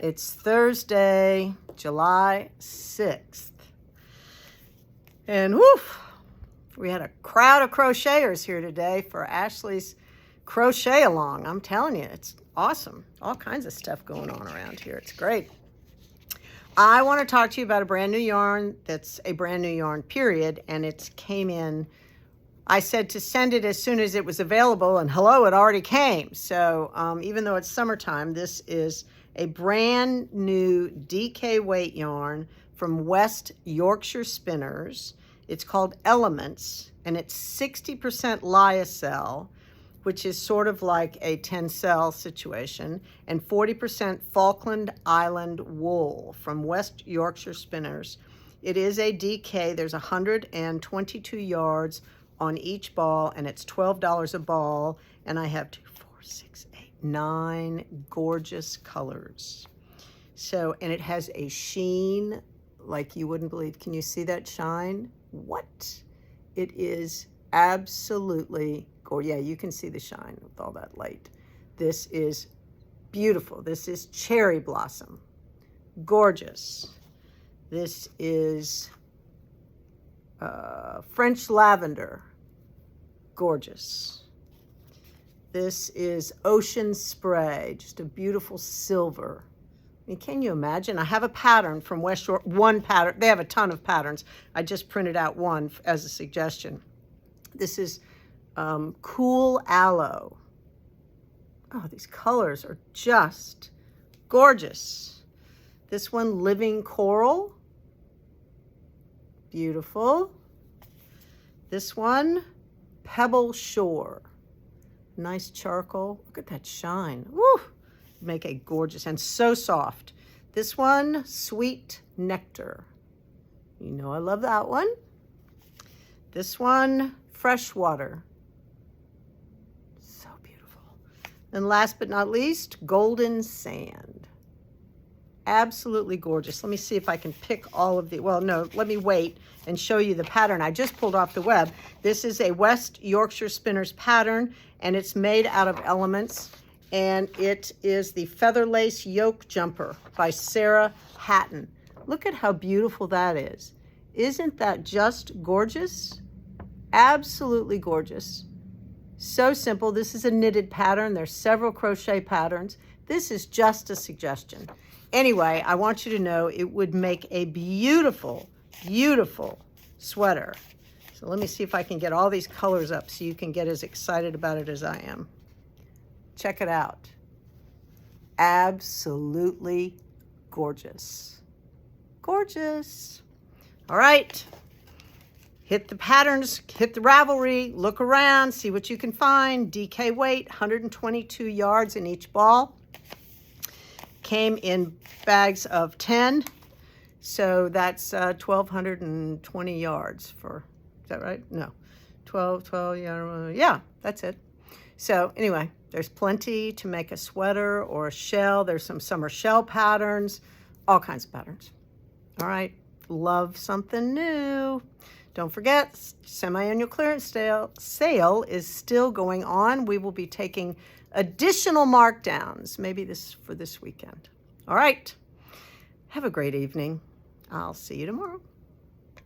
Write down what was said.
It's Thursday, July 6th. And woof, we had a crowd of crocheters here today for Ashley's crochet along. I'm telling you, it's awesome. All kinds of stuff going on around here. It's great. I want to talk to you about a brand new yarn that's a brand new yarn, period. And it came in, I said to send it as soon as it was available, and hello, it already came. So even though it's summertime, this is a brand new DK weight yarn from West Yorkshire Spinners. It's called Elements, and it's 60% lyocell, which is sort of like a tencel situation, and 40% Falkland Island wool from West Yorkshire Spinners. It is a DK. There's 122 yards on each ball, and it's $12 a ball, and I have 9 gorgeous colors. So, and it has a sheen like you wouldn't believe. Can you see that shine? What? It is absolutely gorgeous. Yeah, you can see the shine with all that light. This is beautiful. This is cherry blossom. Gorgeous. This is French lavender. Gorgeous. This is Ocean Spray, just a beautiful silver. I mean, can you imagine? I have a pattern from West York, one pattern. They have a ton of patterns. I just printed out one as a suggestion. This is Cool Aloe. Oh, these colors are just gorgeous. This one, Living Coral. Beautiful. This one, Pebble Shore. Nice charcoal. Look at that shine. Woo! Make a gorgeous, and so soft. This one, Sweet Nectar. You know I love that one. This one, Freshwater. So beautiful. And last but not least, Golden Sand. Absolutely gorgeous. Let me see if I can pick all of the, well, no, let me wait and show you the pattern I just pulled off the web. This is a West Yorkshire Spinners pattern, and it's made out of Elements, and it is the Feather Lace Yoke Jumper by Sarah Hatton. Look at how beautiful that is. Isn't that just gorgeous? Absolutely gorgeous. So simple. This is a knitted pattern. There's several crochet patterns. This is just a suggestion. Anyway, I want you to know it would make a beautiful, beautiful sweater. So let me see if I can get all these colors up so you can get as excited about it as I am. Check it out. Absolutely gorgeous. Gorgeous. All right. Hit the patterns, hit the Ravelry, look around, see what you can find. DK weight, 122 yards in each ball. Came in bags of 10, so that's 1,220 yards for, is that right? No, 12, yeah, that's it. So anyway, there's plenty to make a sweater or a shell. There's some summer shell patterns, all kinds of patterns. All right, love something new. Don't forget, semi-annual clearance sale is still going on. We will be taking additional markdowns, maybe for this weekend. All right, have a great evening. I'll see you tomorrow.